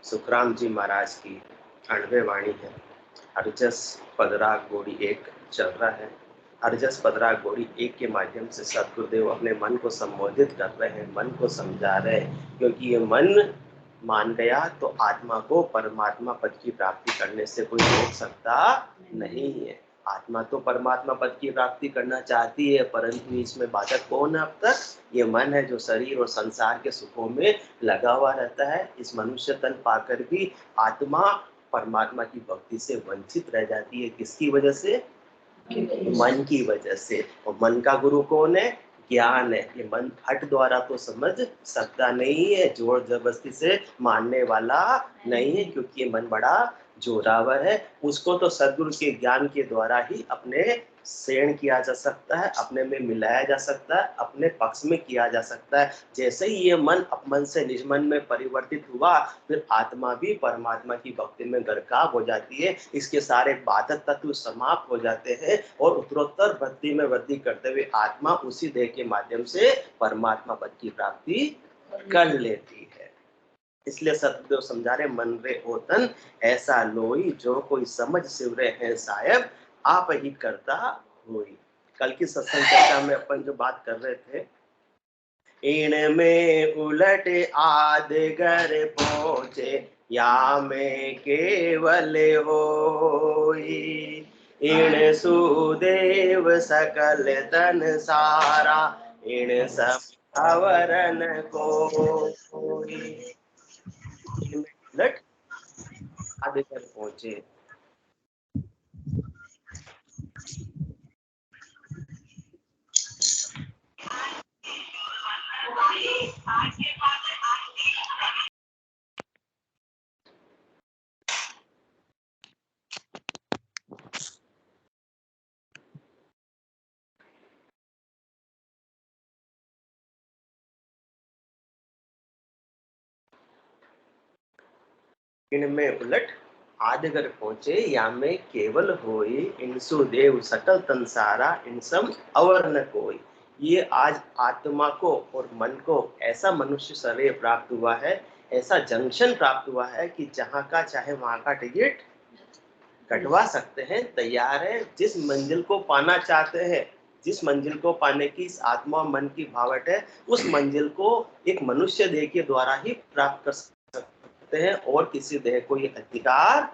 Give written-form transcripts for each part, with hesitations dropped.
सुखराम जी महाराज की 98 वाणी है। हरजस पदराग गोड़ी एक चल रहा है। हरजस पदराग गोड़ी एक के माध्यम से सतगुरुदेव अपने मन को संबोधित कर रहे हैं, मन को समझा रहे हैं, क्योंकि ये मन मान गया तो आत्मा को परमात्मा पद की प्राप्ति करने से कोई रोक सकता नहीं है। आत्मा तो परमात्मा पद की प्राप्ति करना चाहती है, परंतु इसमें बाधक कौन है? अब तक ये मन है जो शरीर और संसार के सुखों में लगा हुआ रहता है। इस मनुष्य तन पाकर भी आत्मा परमात्मा की भक्ति से वंचित रह जाती है। किसकी वजह से? मन की वजह से। और मन का गुरु कौन है? ज्ञान है। ये मन हट द्वारा तो समझ सकता नहीं है, जोर जबरदस्ती से मानने वाला नहीं है, क्योंकि ये मन बड़ा जोरावर है। उसको तो सद्गुरु के ज्ञान के द्वारा ही अपने सेण किया जा सकता है, अपने में मिलाया जा सकता है, अपने पक्ष में किया जा सकता है। जैसे ही ये मन अपमन से निजमन में परिवर्तित हुआ, फिर आत्मा भी परमात्मा की भक्ति में गर्काब हो जाती है। इसके सारे बाधक तत्व समाप्त हो जाते हैं और उत्तरोत्तर भक्ति में वृद्धि करते हुए आत्मा उसी देह के माध्यम से परमात्मा पद की प्राप्ति कर लेती है। इसलिए सतगुरुदेव समझा रहे, मन रे ओतन ऐसा लोई, जो कोई समझ सिवरे हैं साहेब, आप ही करता होई। कल की सत्संग चर्चा में अपन जो बात कर रहे थे, इन में उलट आदगर पहुंचे या में केवल होई। इन सुदेव सकल तन सारा, इन सब आवरण कोई। उलट आदगर पहुंचे। इनमें उलट आदगर पहुंचे या में केवल होई। इनसु देव सकल तंसारा, इन सम अवर न कोई। ये आज आत्मा को और मन को ऐसा मनुष्य शरीर प्राप्त हुआ है, ऐसा जंक्शन प्राप्त हुआ है कि जहां का चाहे वहां का टिकट कटवा सकते हैं, तैयार है। जिस मंजिल को पाना चाहते हैं, जिस मंजिल को पाने की इस आत्मा मन की भावट है, उस मंजिल को एक मनुष्य देह के द्वारा ही प्राप्त कर सकते हैं और किसी देह को ये अधिकार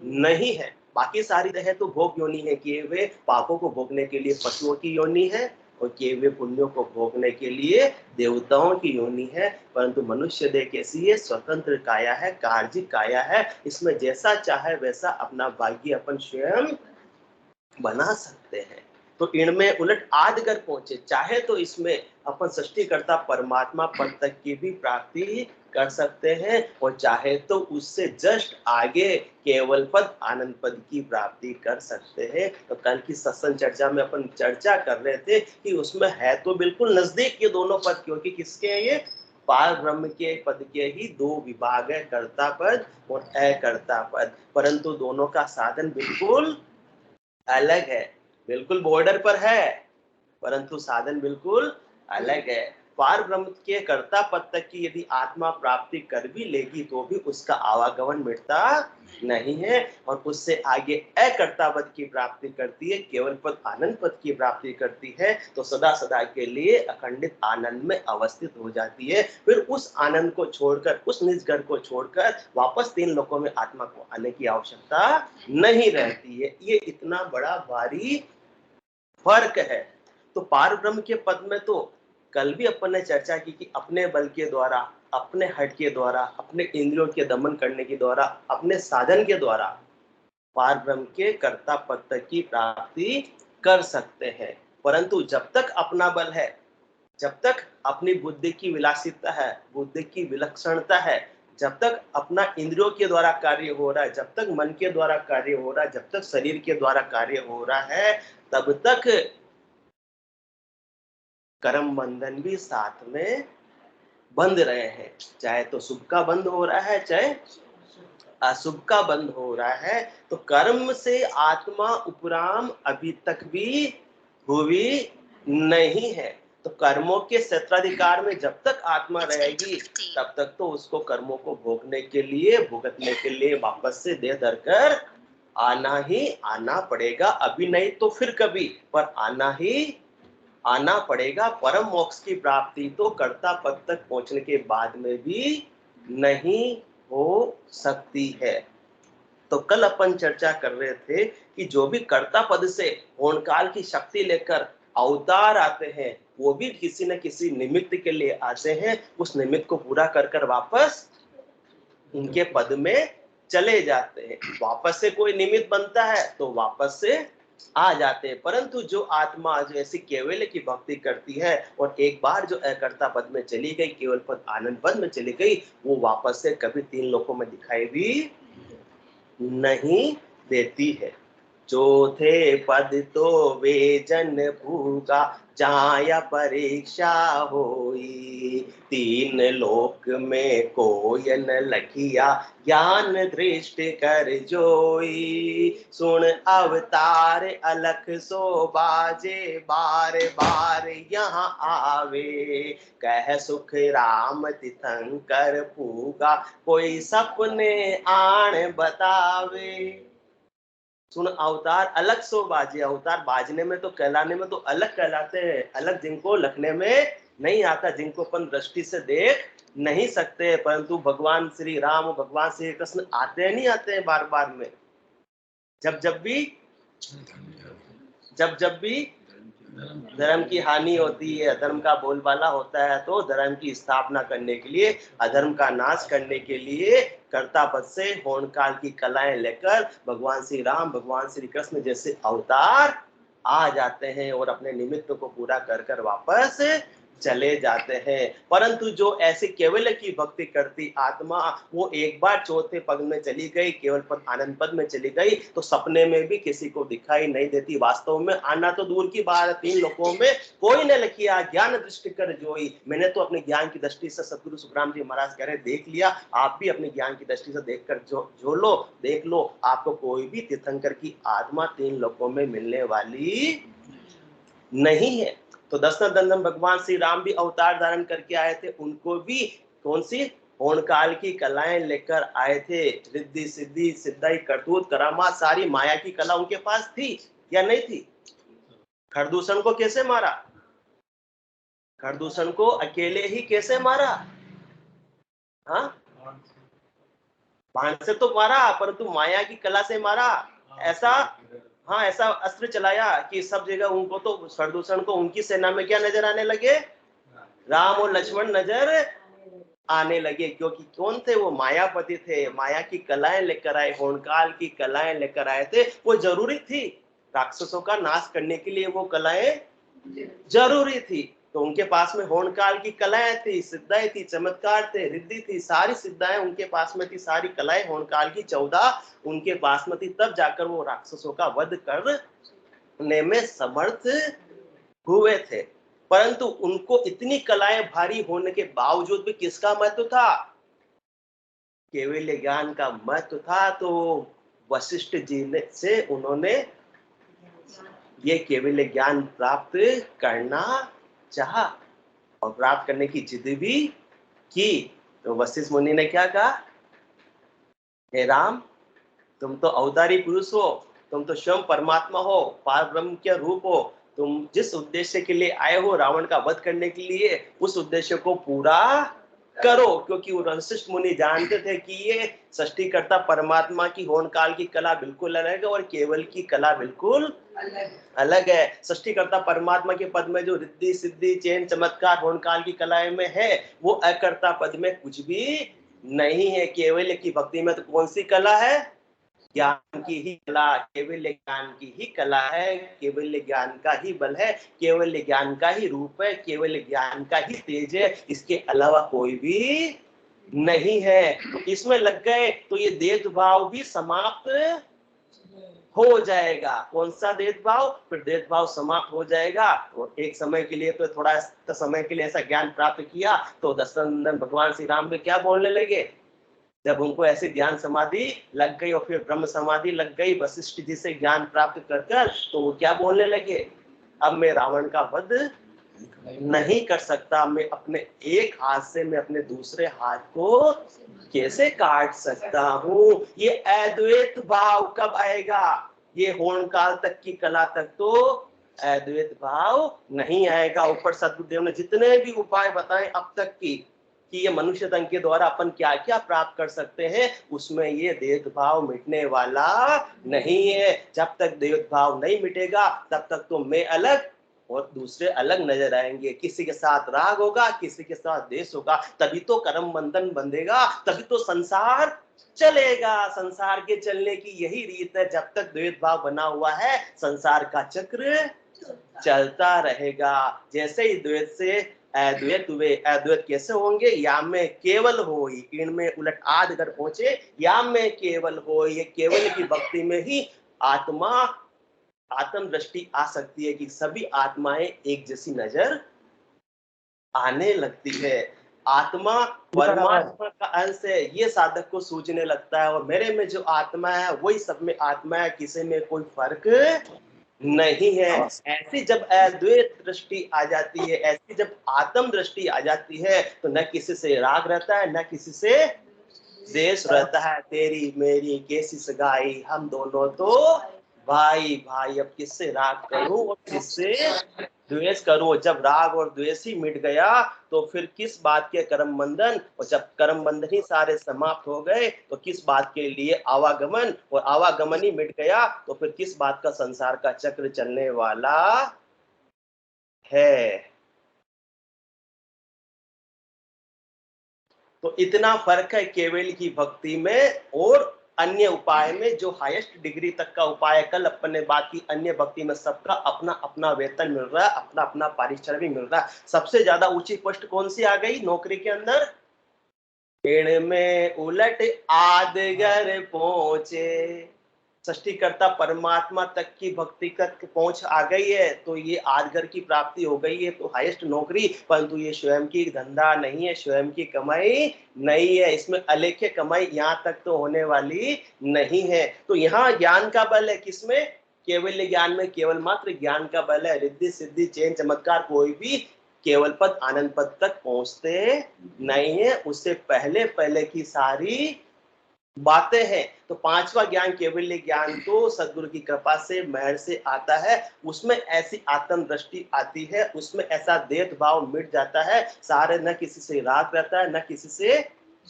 नहीं है। बाकी सारी देह तो भोग योनि है, किए हुए पापों को भोगने के लिए पशुओं की योनि है और किए हुए पुण्यों को भोगने के लिए देवताओं की योनि है। परंतु मनुष्य देह कैसी है? स्वतंत्र काया है, कार्जिक काया है। इसमें जैसा चाहे वैसा अपना भाग्य अपन स्वयं बना सकते हैं। तो इनमें उलट आदगर पहुंचे, चाहे तो इसमें अपन सृष्टिकर्ता परमात्मा पद तक की भी प्राप्ति कर सकते हैं और चाहे तो उससे जस्ट आगे केवल पद आनंद पद की प्राप्ति कर सकते हैं। तो कल की सत्संग चर्चा में अपन चर्चा कर रहे थे कि उसमें है तो बिल्कुल नजदीक ये दोनों पद, क्योंकि किसके हैं ये? पार ब्रह्म के पद के ही दो विभाग है, कर्ता पद और अकर्ता पद, परंतु दोनों का साधन बिल्कुल अलग है। बिल्कुल बॉर्डर पर है, परंतु साधन बिल्कुल अलग है। पार ब्रह्म के कर्ता पद तक की यदि आत्मा प्राप्ति कर भी लेगी तो भी उसका आवागमन मिटता नहीं है और उससे आगे अकर्ता पद की प्राप्ति करती है, केवल पद आनंद पद की प्राप्ति करती है, तो सदा सदा के लिए अखंडित आनंद में अवस्थित हो जाती है। फिर उस आनंद को छोड़कर, उस निज घर को छोड़कर वापस तीन लोकों में आत्मा को आने की आवश्यकता नहीं रहती है। ये इतना बड़ा भारी फर्क है। तो पार ब्रह्म के पद में तो कल भी अपन ने चर्चा की कि अपने बल के द्वारा, अपने हट के द्वारा, अपने इंद्रियों के दमन करने के द्वारा, अपने साधन के द्वारा पार ब्रह्म के कर्ता पद तक की प्राप्ति कर सकते हैं। परंतु जब तक अपना बल है, जब तक अपनी बुद्धि की विलासिता है, बुद्धि की विलक्षणता है, जब तक अपना इंद्रियों के द्वारा कार्य हो रहा है, जब तक मन के द्वारा कार्य हो रहा है, जब तक शरीर के द्वारा कार्य हो रहा है, तब तक कर्म बंधन भी साथ में बंध रहे हैं। चाहे तो शुभ का बंध हो रहा है, चाहे अशुभ का बंध हो रहा है। तो कर्म से आत्मा उपराम अभी तक भी हुई नहीं है। तो कर्मों के क्षेत्राधिकार में जब तक आत्मा रहेगी तब तक तो उसको कर्मों को भोगने के लिए, भुगतने के लिए वापस से देह धरकर आना ही आना पड़ेगा। अभी नहीं तो फिर कभी, पर आना ही आना पड़ेगा। परम मोक्ष की प्राप्ति तो कर्ता पद तक पहुंचने के बाद में भी नहीं हो सकती है। तो कल अपन चर्चा कर रहे थे कि जो भी कर्ता पद से होनकाल की शक्ति लेकर अवतार आते हैं, वो भी किसी न किसी निमित्त के लिए आते हैं। उस निमित्त को पूरा कर कर वापस उनके पद में चले जाते हैं। वापस से कोई निमित्त बनता है तो वापस से आ जाते हैं। परंतु जो आत्मा जो ऐसी केवल की भक्ति करती है और एक बार जो अकर्ता पद में चली गई, केवल पद आनंद पद में चली गई, वो वापस से कभी तीन लोकों में दिखाई भी नहीं देती है। चौथे पद तो वे जन भूगा जाया परीक्षा होई, तीन लोक में कोई न लखिया ज्ञान दृष्टि कर जोई। सुन अवतार अलख सो बाजे बार बार यहाँ आवे, कह सुख राम तीर्थंकर पूगा कोई सपने आण बतावे। सुन अवतार अलग सो बाजे, अवतार बाजने में तो कहलाने में तो अलग कहलाते हैं, अलग जिनको लखने में नहीं आता, जिनको अपन दृष्टि से देख नहीं सकते, परंतु भगवान श्री राम भगवान श्री कृष्ण आते नहीं आते हैं बार बार में। जब जब भी धर्म की हानि होती है, अधर्म का बोलबाला होता है, तो धर्म की स्थापना करने के लिए, अधर्म का नाश करने के लिए कर्ता पद से होनकाल की कलाएं लेकर भगवान श्री राम भगवान श्री कृष्ण जैसे अवतार आ जाते हैं और अपने निमित्त को पूरा कर कर वापस चले जाते हैं। परंतु जो ऐसी केवल की भक्ति करती आत्मा, वो एक बार चौथे पद में चली गई, केवल पद आनंद पद में चली गई, तो सपने में भी किसी को दिखाई नहीं देती। वास्तव में आना तो दूर की बात है, तीन लोकों में कोई न लखिया ज्ञान दृष्टि कर जोई। मैंने तो अपने ज्ञान की दृष्टि से, सतगुरु सुखराम जी महाराज कह रहे, देख लिया। आप भी अपने ज्ञान की दृष्टि से देखकर जो लो, देख लो, आपको कोई भी तीर्थंकर की आत्मा तीन लोकों में मिलने वाली नहीं है। तो दशरथ नंदन भगवान श्री राम भी अवतार धारण करके आए थे, उनको भी कौन सी होनकाल की कलाएं लेकर आए थे। रिद्धि सिद्धि सिद्धाई करतूत करामात सारी माया की कला उनके पास थी या नहीं थी? खरदूषण को कैसे मारा? खरदूषण को अकेले ही कैसे मारा? हाँ, बाण से तो मारा, परंतु माया की कला से मारा। ऐसा, हाँ, ऐसा अस्त्र चलाया कि सब जगह उनको तो खरदूषण को उनकी सेना में क्या नजर आने लगे? राम और लक्ष्मण नजर आने लगे। क्योंकि कौन थे वो? मायापति थे, माया की कलाएं लेकर आए, होनकाल की कलाएं लेकर आए थे। वो जरूरी थी, राक्षसों का नाश करने के लिए वो कलाएं जरूरी थी। तो उनके पास में होनकाल की कलाएं थी, सिद्धाएं थी, चमत्कार थे, रिद्धि थी, सारी सिद्धाएं उनके पास में थी, सारी कलाएं होनकाल की 14 उनके पास में थी। तब जाकर वो राक्षसों का वध करने में समर्थ हुए थे। परंतु उनको इतनी कलाएं भारी होने के बावजूद भी किसका महत्व था? केवल ज्ञान का महत्व था। तो वशिष्ठ जी ने से उन्होंने ये केवल ज्ञान प्राप्त करना चाहा और प्राप्त करने की जिद भी की। तो वशिष्ठ मुनि ने क्या कहा? हे राम, तुम तो अवतारी पुरुष हो, तुम तो स्वयं परमात्मा हो, पार ब्रह्म के रूप हो। तुम जिस उद्देश्य के लिए आए हो रावण का वध करने के लिए, उस उद्देश्य को पूरा करो। क्योंकि वो वशिष्ठ मुनि जानते थे कि ये सृष्टिकर्ता परमात्मा की होनकाल की कला बिल्कुल अलग है और केवल की कला बिल्कुल अलग है। सृष्टिकर्ता परमात्मा के पद में जो रिद्धि सिद्धि चैन चमत्कार होनकाल की कलाएं में है, वो अकर्ता पद में कुछ भी नहीं है। केवल की भक्ति में तो कौन सी कला है? ज्ञान की ही कला, केवल ज्ञान की ही कला है, केवल ज्ञान का ही बल है, केवल ज्ञान का ही रूप है, केवल ज्ञान का ही तेज है, इसके अलावा कोई भी नहीं है। तो इसमें लग गए तो ये भेदभाव भी समाप्त हो जाएगा। कौन सा भेदभाव? फिर भेदभाव समाप्त हो जाएगा। और एक समय के लिए तो थोड़ा समय के लिए ऐसा ज्ञान प्राप्त किया तो दशरथ भगवान श्री राम भी क्या बोलने लगे? जब उनको ऐसी ध्यान समाधि लग गई और फिर ब्रह्म समाधि लग गई वशिष्ठ जी से ज्ञान प्राप्त कर कर, तो वो क्या बोलने लगे? अब मैं रावण का वध नहीं कर सकता। मैं अपने एक हाथ से मैं अपने दूसरे हाथ को कैसे काट सकता हूँ? ये अद्वैत भाव कब आएगा? ये होम काल तक की कला तक तो अद्वैत भाव नहीं आएगा। ऊपर सदगुरुदेव ने जितने भी उपाय बताए अब तक की कि ये मनुष्य तन के द्वारा अपन क्या क्या प्राप्त कर सकते हैं, उसमें ये भेदभाव मिटने वाला नहीं है। जब तक भेदभाव नहीं मिटेगा तब तक तो मैं अलग और दूसरे अलग नजर आएंगे। किसी के साथ राग होगा, किसी के साथ द्वेष होगा, तभी तो कर्म बंधन बंधेगा, तभी तो संसार चलेगा। संसार के चलने की यही रीत है। जब तक द्वैत भाव बना हुआ है संसार का चक्र चलता रहेगा। जैसे ही द्वैत से अद्वैत हुए, अद्वैत कैसे होंगे? या में केवल हो, इनमें उलट आद अगर पहुंचे, या में केवल हो, ये केवल की भक्ति में ही आत्मा आत्म दृष्टि आ सकती है कि सभी आत्माएं एक जैसी नजर आने लगती है। आत्मा परमात्मा का अंश है, ये साधक को सूझने लगता है। और मेरे में जो आत्मा है वही सब में आत्मा है, किसी में कोई फर्क नहीं है। ऐसी जब अद्वैत दृष्टि आ जाती है, ऐसी जब आत्म दृष्टि आ जाती है, तो न किसी से राग रहता है, न किसी से द्वेष रहता है। तेरी मेरी कैसी सगाई, हम दोनों तो भाई भाई। अब किससे राग करूं और किससे द्वेष करूं? जब राग और द्वेष ही मिट गया तो फिर किस बात के कर्म बंधन? और जब कर्म बंधन ही सारे समाप्त हो गए तो किस बात के लिए आवागमन? और आवागमन ही मिट गया तो फिर किस बात का संसार का चक्र चलने वाला है? तो इतना फर्क है केवल की भक्ति में और अन्य उपाय में। जो हाईएस्ट डिग्री तक का उपाय है, कल अपन ने बात की, अन्य भक्ति में सबका अपना अपना वेतन मिल रहा है, अपना अपना पारिश्रमिक भी मिल रहा है। सबसे ज्यादा ऊंची पोस्ट कौन सी आ गई नौकरी के अंदर? पेड़ में उलट आदगर पहुंचे, सृष्टिकर्ता परमात्मा तक की भक्ति तक पहुंच आ गई है तो ये आदगर की प्राप्ति हो गई है, तो हाईएस्ट नौकरी। परंतु ये स्वयं की धंधा नहीं है, स्वयं की कमाई नहीं है, इसमें अलेख्य कमाई यहाँ तक तो होने वाली नहीं है। तो यहाँ ज्ञान का बल है, किसमें? केवल ज्ञान में केवल मात्र ज्ञान का बल है। रिद्धि सिद्धि चैन चमत्कार कोई भी केवल पद आनंद पद तक पहुंचते नहीं है, उससे पहले पहले की सारी बातें हैं। तो पांचवा ज्ञान केवल्य ज्ञान तो सदगुरु की कृपा से महर से आता है। उसमें ऐसी आत्म दृष्टि आती है, उसमें ऐसा देह भाव मिट जाता है, सारे न किसी से राग रहता है, न किसी से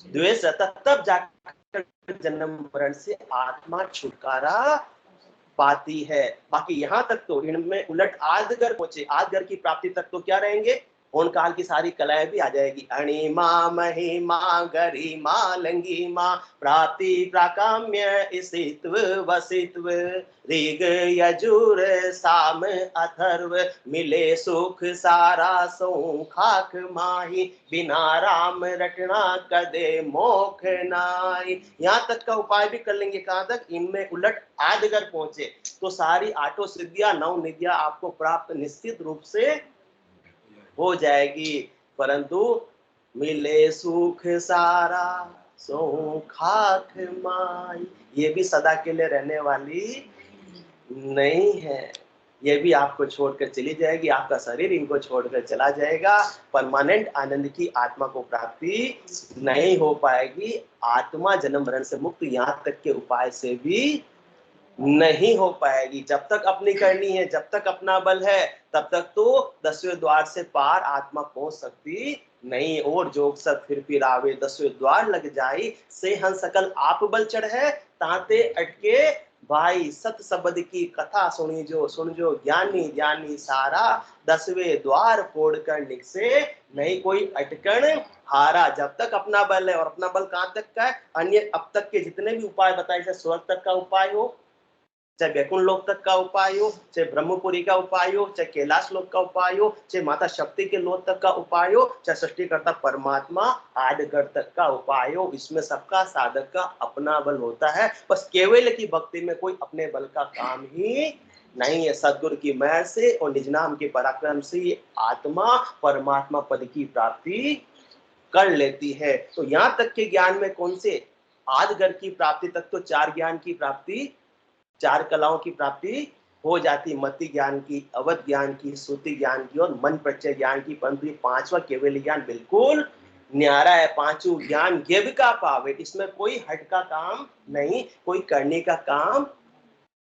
द्वेष रहता, तब जाकर जन्म मरण से आत्मा छुटकारा पाती है। बाकी यहाँ तक तो इनमें उलट आदगर पहुंचे, आदगर की प्राप्ति तक तो क्या रहेंगे? उन काल की सारी कलाएं भी आ जाएगी। अणिमा महिमा गरिमा लंगिमा प्राप्ति प्राकाम्य इसित्व वसित्व ऋग यजुर साम अथर्व मिले सुख सारा सो खाक माही बिना राम रटना कदे मोख नाई। यहाँ तक का उपाय भी कर लेंगे। कहाँ तक? इनमें उलट आदगर पहुंचे तो सारी आठों सिद्धियां नौ निधियां आपको प्राप्त निश्चित रूप से हो जाएगी। परंतु मिले सुख सारा सो खाक माई, ये भी सदा के लिए रहने वाली नहीं है। ये भी आपको छोड़कर चली जाएगी, आपका शरीर इनको छोड़कर चला जाएगा। परमानेंट आनंद की आत्मा को प्राप्ति नहीं हो पाएगी। आत्मा जन्म मरण से मुक्त यहाँ तक के उपाय से भी नहीं हो पाएगी। जब तक अपनी करनी है, जब तक अपना बल है, तब तक तो 10वें द्वार से पार आत्मा पहुंच सकती नहीं। और जोग सब फिर आवे 10वें द्वार लग जाई, से हन सकल आप बल चढ़ है ताते अटके भाई। सत शब्द की कथा सुनी जो, सुन जो ज्ञानी ज्ञानी सारा, 10वें द्वार फोड़ कर निकसे नहीं कोई अटकन हारा। जब तक अपना बल है, और अपना बल कहाँ तक का है? अन्य अब तक के जितने भी उपाय बताए, चाहे स्वर्ग तक का उपाय हो, चाहे वैकुंठ लोक तक का उपाय हो, चाहे ब्रह्मपुरी का उपाय हो, चाहे कैलाश लोक का उपाय हो, चाहे माता शक्ति के लोक तक का उपाय हो, चाहे सृष्टिकर्ता परमात्मा आदगर तक का उपाय हो, इसमें सबका साधक का अपना बल होता है। बस केवल की भक्ति में कोई अपने बल का काम ही नहीं है। सदगुरु की महर से और निज नाम के पराक्रम से आत्मा परमात्मा पद की प्राप्ति कर लेती है। तो यहाँ तक के ज्ञान में कौन से? आदगर की प्राप्ति तक तो चार ज्ञान की प्राप्ति, चार कलाओं की प्राप्ति हो जाती मति ज्ञान की, अवध ज्ञान की, श्रुति ज्ञान की और मन प्रत्यय ज्ञान की, परंतु ये पांचवा केवल ज्ञान बिल्कुल न्यारा है। पांचों ज्ञान गिव का पावे, इसमें कोई हट का काम नहीं, कोई करने का काम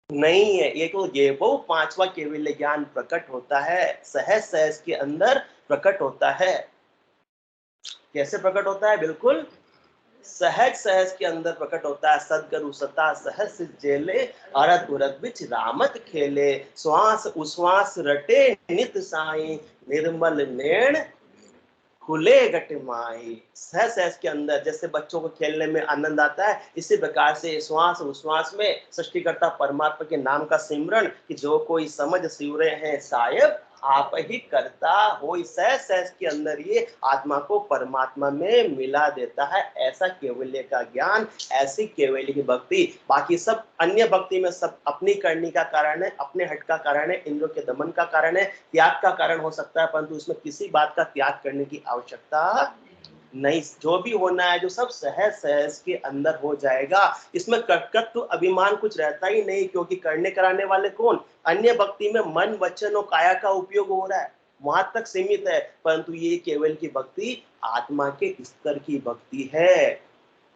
नहीं है। ये तो ये वो पांचवा केवल ज्ञान प्रकट होता है, सहज सहज के अंदर प्रकट होता है। कैसे प्रकट होता है? बिल्कुल सहज सहज के अंदर प्रकट होता है। सदगुरु सता सहज जेले, अरत उरत बिच रामत खेले, श्वास उश्वास रटे नित साई, निर्मल नैण खुले घट माई। सहज सहज के अंदर जैसे बच्चों को खेलने में आनंद आता है, इसी प्रकार से श्वास उश्वास में सृष्टिकर्ता परमात्मा के नाम का सिमरण कि जो कोई समझ सिवरे हैं साहेब आप ही करता हो। सहज सहज के अंदर ये आत्मा को परमात्मा में मिला देता है। ऐसा केवल्य का ज्ञान, ऐसी केवल्य की भक्ति। बाकी सब अन्य भक्ति में सब अपनी करनी का कारण है, अपने हट का कारण है, इंद्रियों के दमन का कारण है, त्याग का कारण हो सकता है, परंतु इसमें किसी बात का त्याग करने की आवश्यकता नहीं। जो भी होना है जो सब सहज सहज के अंदर हो जाएगा। इसमें कर्तृत्व अभिमान कुछ रहता ही नहीं, क्योंकि करने कराने वाले कौन? अन्य भक्ति में मन वचन और काया का उपयोग हो रहा है, वहां तक सीमित है, परंतु ये केवल की भक्ति आत्मा के स्तर की भक्ति है।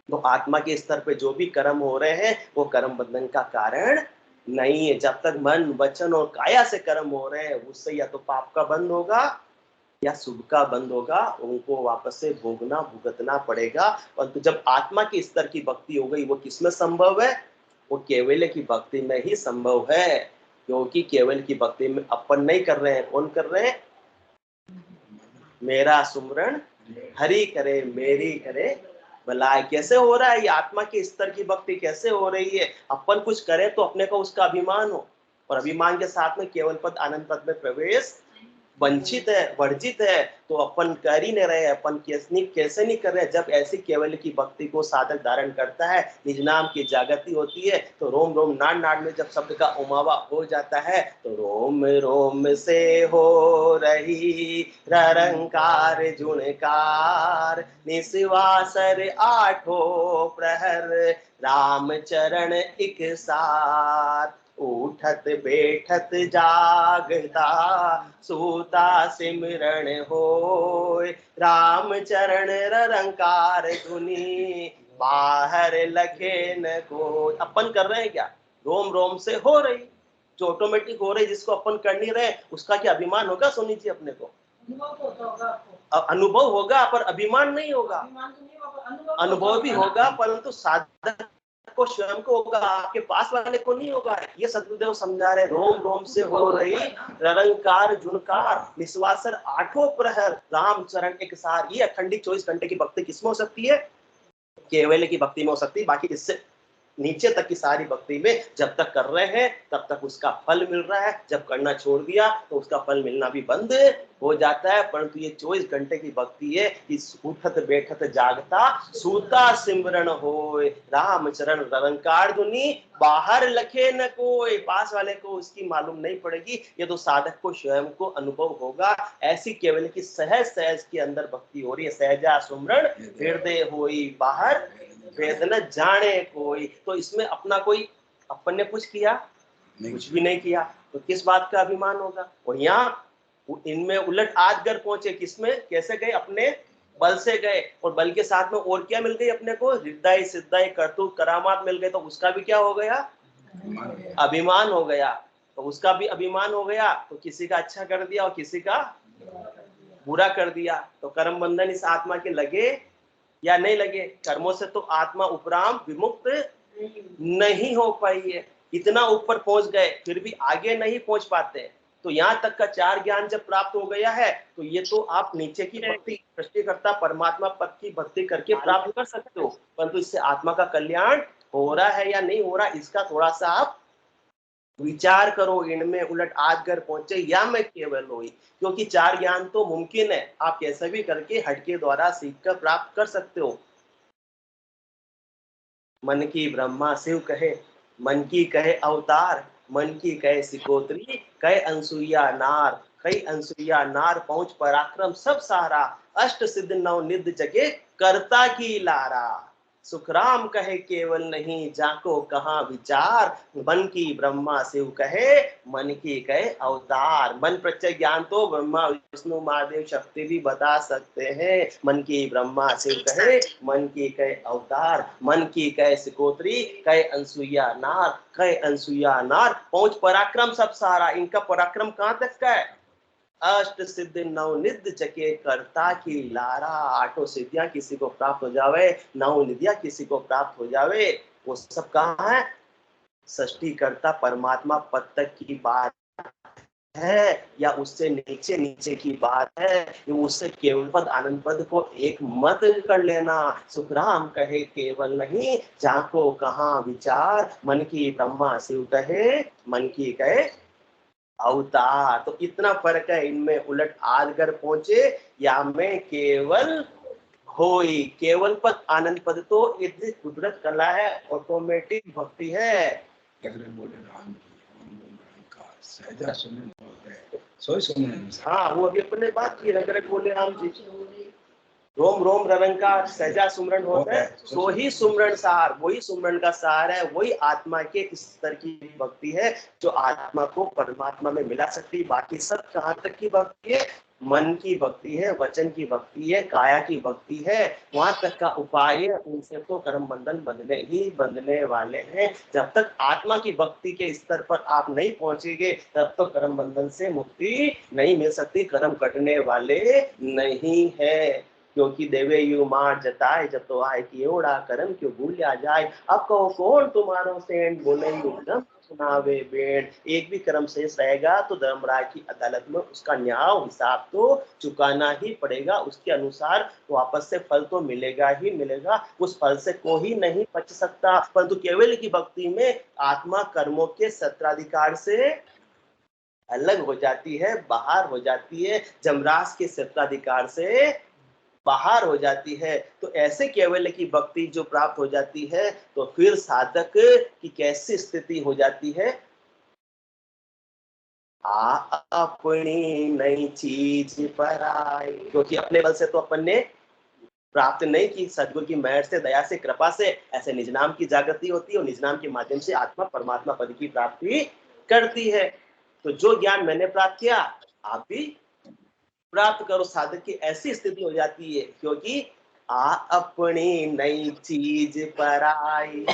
तो आत्मा के स्तर पे जो भी कर्म हो रहे हैं वो कर्म बंधन का कारण नहीं है। जब तक मन वचन और काया से कर्म हो रहे हैं, उससे या तो पाप का बंध होगा या शुभ का बंद होगा, उनको वापस से भोगना भुगतना पड़ेगा। परंतु जब आत्मा के स्तर की भक्ति हो गई, वो किसमें संभव है? वो केवल की भक्ति में ही संभव है, क्योंकि केवल की भक्ति में अपन नहीं कर रहे हैं, कौन कर रहे हैं? मेरा सुमरण हरि करे, मेरी करे भलाई। कैसे हो रहा है ये आत्मा के स्तर की भक्ति? कैसे हो रही है? अपन कुछ करें तो अपने को उसका अभिमान हो, और अभिमान के साथ में केवल पद आनंद पद में प्रवेश वंचित है, वर्जित है। तो अपन कर ही नहीं रहे, अपन कैसे नहीं कर रहे? जब ऐसी केवल की भक्ति को साधक धारण करता है, निज नाम की जागृति होती है, तो रोम रोम नाड़ नाड़ में जब शब्द का उमावा हो जाता है, तो रोम रोम से हो रही ररंकार जुणकार, निस्वासर आठों प्रहर राम चरण एक साथ, उठत बैठत जागता सूता सिमरण होय, राम चरण ररंकार धुनी बाहर लखे न को। अपन कर रहे हैं क्या? रोम रोम से हो रही, जो ऑटोमेटिक हो रही, जिसको अपन कर नहीं रहे, उसका क्या अभिमान होगा? सुनी जी अपने को अनुभव होगा, पर अभिमान नहीं होगा। अनुभव भी होगा, परंतु साधक को स्वयं को होगा, आपके पास वाले को नहीं होगा। ये सदगुरुदेव समझा रहे। रोम रोम से हो रही ररंकार जुनकार, निस्वासर आठों प्रहर राम चरण एक सार। ये अखंडित 24 घंटे की भक्ति किसमें हो सकती है? केवल की भक्ति में हो सकती है। बाकी इससे नीचे तक की सारी भक्ति में जब तक कर रहे हैं तब तक उसका फल मिल रहा है, जब करना छोड़ दिया तो उसका फल मिलना भी बंद हो जाता है। परंतु ये 24 घंटे की भक्ति है कि उठत बैठत जागता सूता सिमरण होय, राम चरण ररंकार धुनी बाहर लखे न कोई। पास वाले को उसकी मालूम नहीं पड़ेगी, ये तो साधक को स्वयं को अनुभव होगा। ऐसी केवल की सहज सहज के अंदर भक्ति हो रही है। सहजा सुमरण हृदय होई बाहर वेदना जाने कोई। तो इसमें अपना कोई अपन ने कुछ किया? कुछ भी नहीं किया, तो किस बात का अभिमान होगा? और यहाँ इनमें उलट आज घर पहुंचे, किसमें कैसे गए? अपने बल से गए, और बल के साथ में और क्या मिल गई अपने को? रिद्धाई सिद्धाई करतूत करामात मिल गए। तो उसका भी क्या हो गया? अभिमान हो गया। तो उसका भी अभिमान हो गया, तो किसी का अच्छा कर दिया और किसी का बुरा कर दिया। तो कर्म बंधन इस आत्मा के लगे या नहीं लगे? कर्मों से तो आत्मा उपराम विमुक्त नहीं हो पाई है। इतना ऊपर पहुंच गए फिर भी आगे नहीं पहुंच पाते। तो यहाँ तक का 4 ज्ञान जब प्राप्त हो गया है, तो ये तो आप नीचे की भक्ति सृष्टिकर्ता परमात्मा पद की भक्ति करके प्राप्त कर सकते हो, परंतु इससे आत्मा का कल्याण हो रहा है या नहीं हो रहा, इसका थोड़ा सा आप विचार करो। इनमें उलट आज घर पहुंचे या मैं केवल हुई, क्योंकि 4 ज्ञान तो मुमकिन है, आप कैसे भी करके हट के द्वारा सीख कर प्राप्त कर सकते हो। मन की ब्रह्मा शिव कहे, मन की कहे अवतार, मन की कहे सिकोत्री, कहे अनसुईया नार, कई अनसुईया नार पहुंच पराक्रम सब सारा, अष्ट सिद्ध नव निध जगे करता की लारा। सुखराम कहे केवल नहीं जाको कहाँ विचार, मन की ब्रह्मा शिव कहे मन की कहे अवतार। मन प्रत्यक्ष ज्ञान तो ब्रह्मा विष्णु महादेव शक्ति भी बता सकते हैं। मन की ब्रह्मा शिव कहे मन की कहे अवतार, मन की कहे सिकोत्री कहे अनसुईया नार, कहे अनसुईया नार। पहुंच पराक्रम सब सारा, इनका पराक्रम कहाँ तक का है? अष्ट सिद्धि नव निधि जके करता की लारा। आठों सिद्धियां किसी को प्राप्त हो जावे, नव निधियां किसी को प्राप्त हो जावे, वो सब कहाँ है? सृष्टि करता परमात्मा पद तक की बात है या उससे नीचे नीचे की बात है, उससे केवल पद आनंद पद को एक मत कर लेना। सुखराम कहे केवल नहीं जाको कहाँ विचार, मन की ब्रह्मा शिव कहे मन की कहे अवतार। तो इतना फर्क है इनमें। उलट आदगर पहुंचे या में केवल होई। केवल पद आनंद पद तो इतनी कुदरत कला है, ऑटोमेटिक भक्ति है। हाँ, वो अभी अपने बात की, रगरग बोले राम जी, रोम रोम रवंकार सहजा सुमरन होता है, सो ही सुमरन सार। वही सुमरन का सार है, वही आत्मा के स्तर की भक्ति है जो आत्मा को परमात्मा में मिला सकती। बाकी सब कहाँ तक की भक्ति है? मन की भक्ति है, वचन की भक्ति है, काया की भक्ति है, वहां तक का उपाय है। उनसे तो कर्म बंधन बंधने ही बंधने वाले हैं। जब तक आत्मा की भक्ति के स्तर पर आप नहीं पहुंचेंगे तब तो कर्म बंधन से मुक्ति नहीं मिल सकती। कर्म कटने वाले नहीं है, क्योंकि देवे यू मार जताए जब तो आए कि ओड़ा करम क्यों भूलिया जाए। अब कहो कौन तुम्हारो सेठ, बोले धर्म सुनावे बेन। एक भी कर्म शेष रहेगा तो धर्मराज की अदालत में उसका न्याय हिसाब तो चुकाना ही पड़ेगा। उसके अनुसार वापस से फल तो मिलेगा ही मिलेगा, उस फल से कोई नहीं बच सकता। परंतु केवल की भक्ति में आत्मा कर्मों के सत्राधिकार से अलग हो जाती है, बाहर हो जाती है, जमराज के सत्राधिकार से बाहर हो जाती है। तो ऐसे केवल की भक्ति जो प्राप्त हो जाती है तो फिर साधक की कैसी स्थिति हो जाती है? अपनी नई चीज पर आई। क्योंकि अपने बल से तो अपन ने प्राप्त नहीं की, सदगुरु की मेहर से, दया से, कृपा से ऐसे निज नाम की जागृति होती है और निज नाम के माध्यम से आत्मा परमात्मा पद की प्राप्ति करती है। तो जो ज्ञान मैंने प्राप्त किया आप भी प्राप्त करो। साधक की ऐसी स्थिति हो जाती है, क्योंकि अपनी नई चीज पर आई।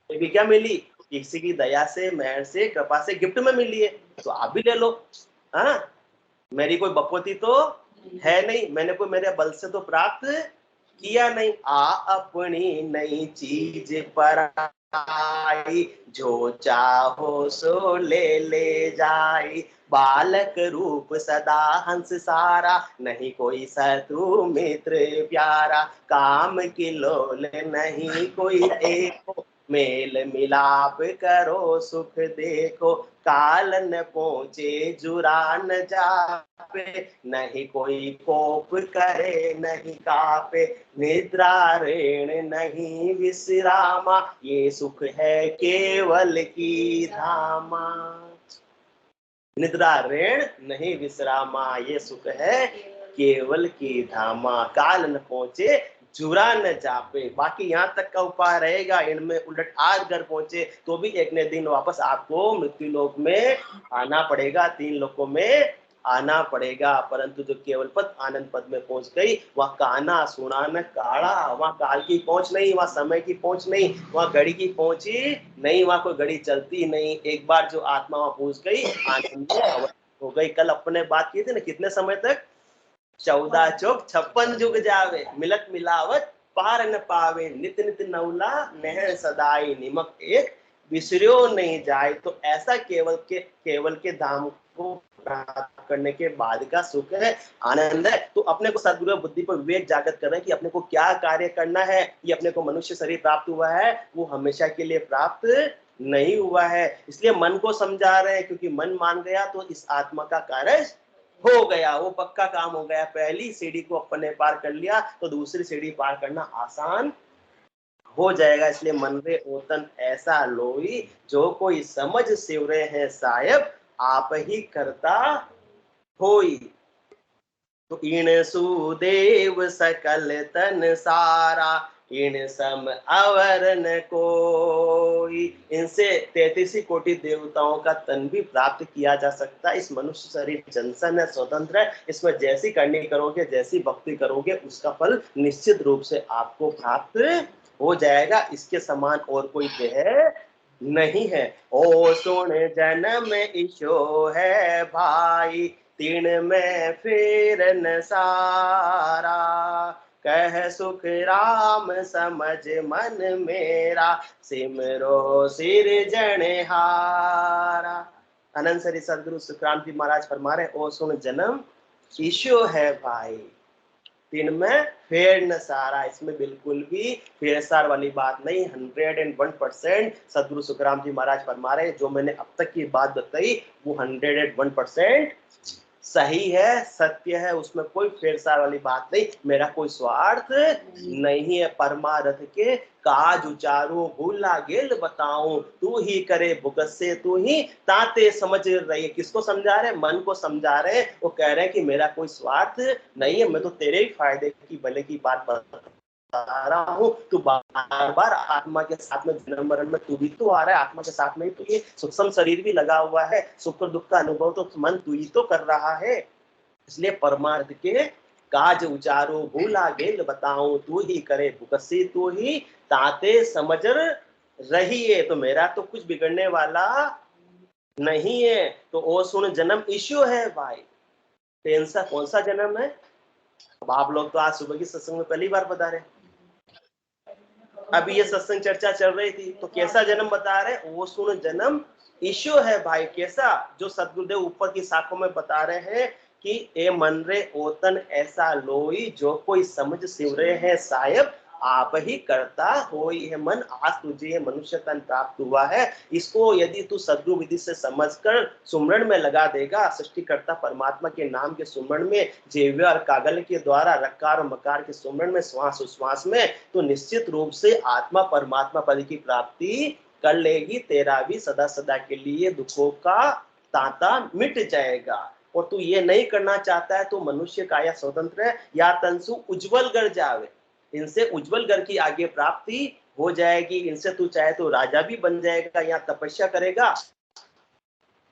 ये भी क्या मिली? किसी की दया से, मेहर से, कृपा से गिफ्ट में मिली है, तो आप भी ले लो। हाँ, मेरी कोई बपौती तो है नहीं, मैंने कोई मेरे बल से तो प्राप्त किया नहीं। अपनी नई चीज पर आई, जो चाहो सो ले ले जाई। बालक रूप सदा हंस सारा, नहीं कोई शत्रु मित्र प्यारा। काम की लोल नहीं कोई देखो, मेल मिलाप करो सुख देखो। काल न पहुँचे जुरा न जापे, नहीं कोई कोप करे नहीं कापे। निद्रा ऋण नहीं विश्रामा, ये सुख है केवल की धामा। निद्रा ऋण नहीं विश्रामा, ये सुख है केवल की धामा। काल न पहुंचे जुरा न जापे। बाकी यहाँ तक का उपाय रहेगा, इनमें उलट आज घर पहुंचे तो भी एक न दिन वापस आपको मृत्यु लोक में आना पड़ेगा, तीन लोकों में आना पड़ेगा। परंतु जो केवल पद आनंद पद में पहुंच गई, वह काना सुना न काड़ा। वहां काल की पहुंच नहीं, वहां समय की पहुंच नहीं, वहां घड़ी की पहुंची नहीं, वहां कोई घड़ी चलती नहीं। एक बार जो आत्मा वहां पहुंच गई, आनंद में अवस्थित हो गई। कल अपने बात की थी ना, कितने समय तक? 14 चौक 56 जुग जावे, मिलत मिलावत पार न पावे। नित नित नवला नहर सदाई, निमक एक बिसरियो नहीं जाए। तो ऐसा केवल के धाम को प्राप्त करने के बाद का सुख है, आनंद है। तो अपने को सद्गुरु बुद्धि पर विवेक जागृत कर रहे हैं कि अपने को क्या कार्य करना है। ये अपने को मनुष्य शरीर प्राप्त हुआ है, वो हमेशा के लिए प्राप्त नहीं हुआ है। इसलिए मन को समझा रहे हैं, क्योंकि मन मान गया तो इस आत्मा का कार्य हो गया, वो पक्का काम हो गया। पहली सीढ़ी को अपन ने पार कर लिया तो दूसरी सीढ़ी पार करना आसान हो जाएगा। इसलिए मन रे ओतन ऐसा लोई, जो कोई समझ सिवरे हैं साहेब, आप ही करता होई। तो इन सुदेव सकल तन सारा, इन सम अवर न कोई। इनसे 33 कोटि देवताओं का तन भी प्राप्त किया जा सकता है। इस मनुष्य शरीर जंसन है, स्वतंत्र है, इसमें जैसी करनी करोगे, जैसी भक्ति करोगे, उसका फल निश्चित रूप से आपको प्राप्त हो जाएगा। इसके समान और कोई देह नहीं है। ओ सुन जन्म ईशो है भाई, तीन में फिर न सारा, कह सुख राम समझ मन मेरा, सिमरो सिरजनहारा। अनंत सरी सदगुरु सुखराम जी महाराज फरमा रहे, ओ सुन जन्म ईशो है भाई, तीन में फेर न सारा। इसमें बिल्कुल भी फेरसार वाली बात नहीं। 101% सदगुरु सुखराम जी महाराज फरमा रहे, जो मैंने अब तक की बात बताई वो 101% सही है, सत्य है, उसमें कोई फेरसार वाली बात नहीं। मेरा कोई स्वार्थ नहीं है। परमार्थ के काज उचारो, भूला गेल बताऊं, तू ही करे भुगत से तू ही ताते समझ रही। किसको समझा रहे? मन को समझा रहे। वो कह रहे हैं कि मेरा कोई स्वार्थ नहीं है, मैं तो तेरे ही फायदे की भले की बात बता रहा हूँ। तू बार बार आत्मा के साथ में जन्म मरण में तू भी तो आ रहा है, आत्मा के साथ में ही तो ये सूक्ष्म शरीर भी लगा हुआ है, सुख दुख का अनुभव तो मन तू ही तो कर रहा है। इसलिए परमार्थ के काज उचारो, भूला गेल बताऊं, तू ही करे भुगसी तू ही ताते समझ रही है। तो मेरा तो कुछ बिगड़ने वाला नहीं है। तो ओ सुन जन्म ईशु है भाई। कौन सा जन्म है? अब आप लोग तो आज सुबह की सत्संग में पहली बार बता रहे, अभी ये सत्संग चर्चा चल रही थी तो कैसा जन्म बता रहे? वो सुन जन्म ईशो है भाई। कैसा? जो सदगुरुदेव ऊपर की शाखों में बता रहे हैं कि ए मन रे ओतन ऐसा लोई, जो कोई समझ सिवरे है साहेब, आप ही करता होई है मन। आज तुझे ये मनुष्य तन प्राप्त हुआ है, इसको यदि तू सदगुरु विधि से समझकर सुमरण में लगा देगा, सृष्टिकर्ता परमात्मा के नाम के सुमरण में, जेव्य और कागल के द्वारा रकार और मकार के सुमरण में, श्वास उश्वास में, तो निश्चित रूप से आत्मा परमात्मा पद की प्राप्ति कर लेगी। तेरा भी सदा सदा के लिए दुखों का तांता मिट जाएगा। और तू ये नहीं करना चाहता है तो मनुष्य काया स्वतंत्र है, या तंसु उज्जवल कर जावे, इनसे उज्जवल घर की आगे प्राप्ति हो जाएगी। इनसे तू चाहे तो राजा भी बन जाएगा, या तपस्या करेगा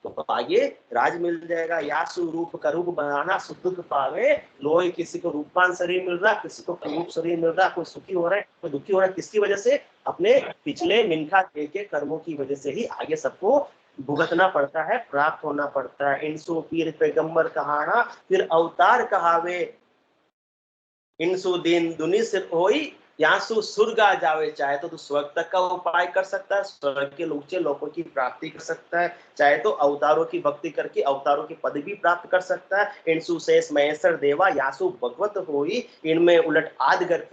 तो आगे राज मिल जाएगा। या स्वरूप का रूप बनाना सुख पावे लोग। किसी को रूपवान शरीर मिल रहा, किसी को रूप शरीर मिल रहा, कोई सुखी हो रहा है, कोई दुखी हो रहा है। किसकी वजह से? अपने पिछले मिनखा के कर्मों की वजह से ही आगे सबको भुगतना पड़ता है, प्राप्त होना पड़ता है। इनसो पीर पैगंबर कहाना, फिर अवतार कहावे, इनसु दिन दुनी से होई, यहाँ से स्वर्ग आ जावे। चाहे तो तू स्वर्ग तक का उपाय कर सकता है, स्वर्ग के ऊंचे लोगों की प्राप्ति कर सकता है, चाहे तो अवतारों की भक्ति करके अवतारों की पद भी प्राप्त कर सकता है। इनसु शेष महेश्वर देवा यासु भगवत होई, इनमें उलट आदगर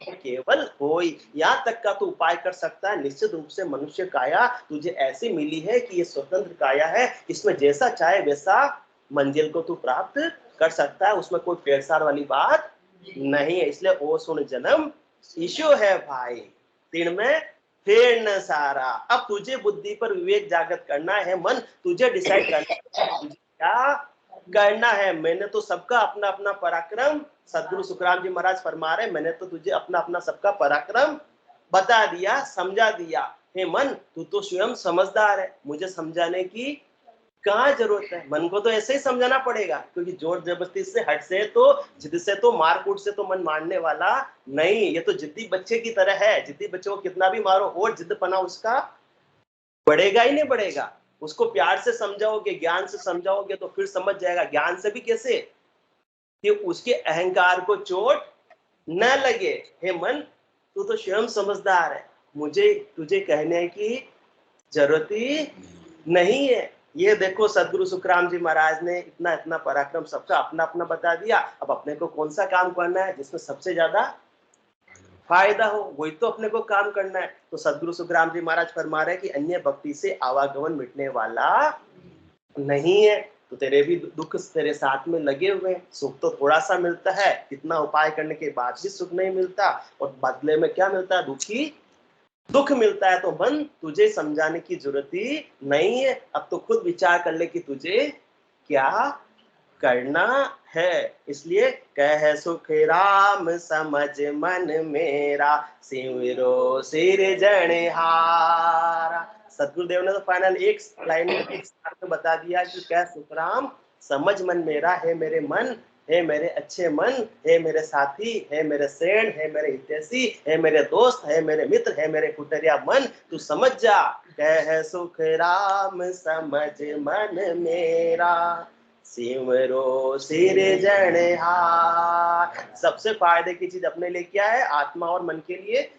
केवल होई, यहाँ तक का तो उपाय कर सकता है। निश्चित रूप से मनुष्य काया तुझे ऐसी मिली है कि ये स्वतंत्र काया है, इसमें जैसा चाहे वैसा मंजिल को तू प्राप्त कर सकता है, उसमें कोई फेरसार वाली बात नहीं है। इसलिए ओ सुन जन्म ईशो है भाई, तीन में फेर न सारा। अब तुझे बुद्धि पर विवेक जागृत करना है, मन तुझे डिसाइड करना है तुझे क्या करना है। मैंने तो सबका अपना अपना पराक्रम, सदगुरु सुखराम जी महाराज फरमा रहे, मैंने तो तुझे अपना अपना सबका पराक्रम बता दिया, समझा दिया। हे मन, तू तो स्वयं समझदार है, मुझे समझाने की कहाँ जरूरत है। मन को तो ऐसे ही समझाना पड़ेगा, क्योंकि जोर जबरदस्ती से, हट से तो, जिद से तो, मारकूट से तो मन मानने वाला नहीं। ये तो जिद्दी बच्चे की तरह है, जिद्दी बच्चे को कितना भी मारो और जिद पना उसका बढ़ेगा ही नहीं बढ़ेगा। उसको प्यार से समझाओगे, ज्ञान से समझाओगे तो फिर समझ जाएगा। ज्ञान से भी कैसे? कि उसके अहंकार को चोट न लगे। हे मन, तू तो स्वयं समझदार है, मुझे तुझे कहने की जरूरत ही नहीं है। ये देखो सदगुरु सुखराम जी महाराज ने इतना इतना पराक्रम सबका अपना अपना बता दिया। अब अपने को कौन सा काम करना है जिसमें सबसे ज्यादा फायदा हो, वही तो अपने को काम करना है। तो सदगुरु सुखराम जी महाराज फरमा रहे कि अन्य भक्ति से आवागमन मिटने वाला नहीं है। तो तेरे भी दुख तेरे साथ में लगे हुए, सुख तो थोड़ा सा मिलता है, कितना उपाय करने के बाद भी सुख नहीं मिलता, और बदले में क्या मिलता है? दुख मिलता है। तो मन, तुझे समझाने की जरूरत ही नहीं है। अब तो खुद विचार कर ले कि तुझे क्या करना है। इसलिए कह सुख राम समझ मन मेरा, सिमरो सिरजनहारा। सदगुरुदेव ने तो फाइनल एक लाइन में एक साथ में बता दिया कि कह सुख राम समझ मन मेरा, है मेरे मन, हे मेरे अच्छे मन, हे मेरे साथी, हे मेरे सेठ, हे मेरे हितैषी, हे मेरे दोस्त, हे मेरे मित्र, हे मेरे कुटरिया मन, तू समझ जा। कह सुख राम समझ मन मेरा, सिमरो सिरजनहार। सबसे फायदे की चीज अपने लिए क्या है? आत्मा और मन के लिए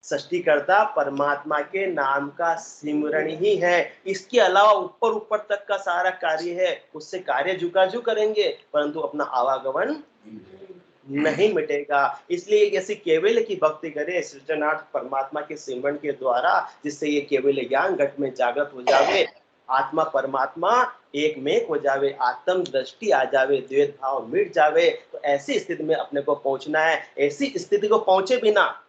सृष्टिकर्ता परमात्मा के नाम का सिमरण ही है। इसके अलावा ऊपर ऊपर तक का सारा कार्य है, उससे कार्य जुगाजू करेंगे परंतु अपना आवागमन नहीं मिटेगा। इसलिए ऐसी केवल की भक्ति करे सृजनार्थ परमात्मा के सिमरण के द्वारा, जिससे ये केवल ज्ञान घट में जागृत हो जावे, आत्मा परमात्मा एक में हो जावे, आत्म दृष्टि आ जावे, द्वैत भाव मिट जावे। तो ऐसी स्थिति में अपने को पहुंचना है। ऐसी स्थिति को पहुंचे बिना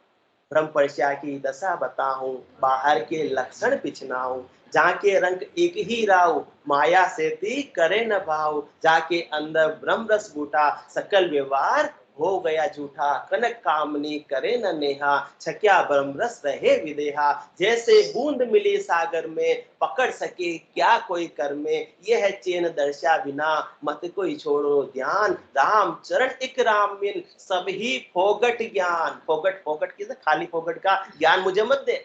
ब्रह्म परिचया की दशा बताऊं, बाहर के लक्षण पिछनाऊं, जाके रंग एक ही राव, माया से ती करे न भाव, जाके अंदर ब्रह्म रस बूटा, सकल व्यवहार हो गया झूठा, कनक कामनी करे न नेहा, छक्या ब्रह्म रस रहे विदेहा, जैसे बूंद मिली सागर में, पकड़ सके क्या कोई कर में, यह चैन दर्शा बिना, मत कोई छोड़ो ध्यान, राम चरण एक राम मिल, सब ही फोगट ज्ञान। फोगट, फोगट किसे? खाली फोगट का ज्ञान मुझे मत दे,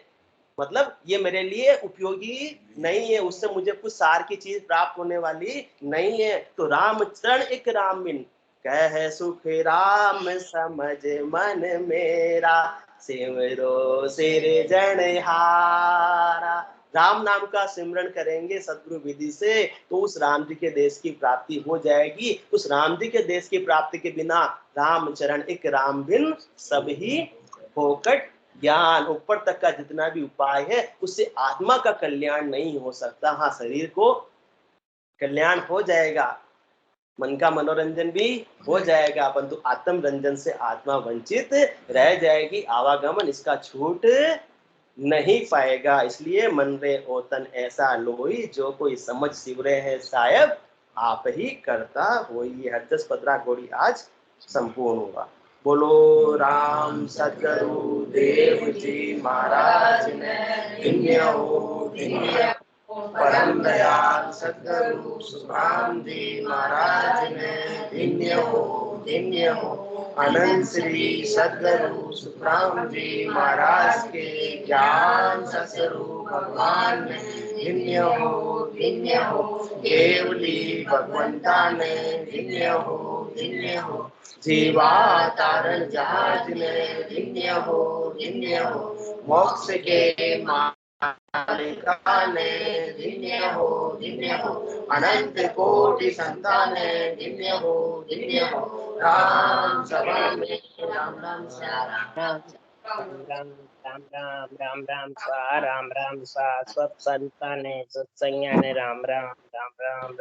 मतलब ये मेरे लिए उपयोगी नहीं है, उससे मुझे कुछ सार की चीज प्राप्त होने वाली नहीं है। तो राम चरण एक राम मिल, कह सुख राम समझ मन मेरा, सिमरो सिरजनहारा। राम नाम का सिमरण करेंगे सदगुरु विधि से तो उस राम जी के देश की प्राप्ति हो जाएगी। उस राम जी के देश की प्राप्ति के बिना राम चरण एक राम बिन सब ही फोकट ज्ञान, ऊपर तक का जितना भी उपाय है उससे आत्मा का कल्याण नहीं हो सकता। हाँ, शरीर को कल्याण हो जाएगा, मन का मनोरंजन भी हो जाएगा, परंतु आत्म रंजन से आत्मा वंचित रह जाएगी, आवागमन इसका छूट नहीं पाएगा। इसलिए मन रे ओतन ऐसा लोई, जो कोई समझ सिवरे है साहेब, आप ही करता होई। हरदस 15 घोड़ी आज संपूर्ण होगा। बोलो राम सदगुरु देव जी महाराज ने धन्य हो, धन्य हो। परम दयाल सदगुरु सुखराम जी महाराज ने धन्य हो, धन्य हो। अनंत श्री सदगुरु सुखराम जी महाराज के ज्ञान सतस्वरूप भगवान ने धन्य हो, धन्य हो। केवली भगवंता ने धन्य हो, धन्य हो। जीवा तारण जहाज ने धन्य हो, धन्य हो। मोक्ष के मालिका ने धन्य हो, धन्य हो। अनंत कोटि संताने धन्य हो, धन्य हो। राम सभा में राम राम राम राम स्वा राम राम स्वा स्वसंताने सत्संज्ञाने राम राम राम राम राम।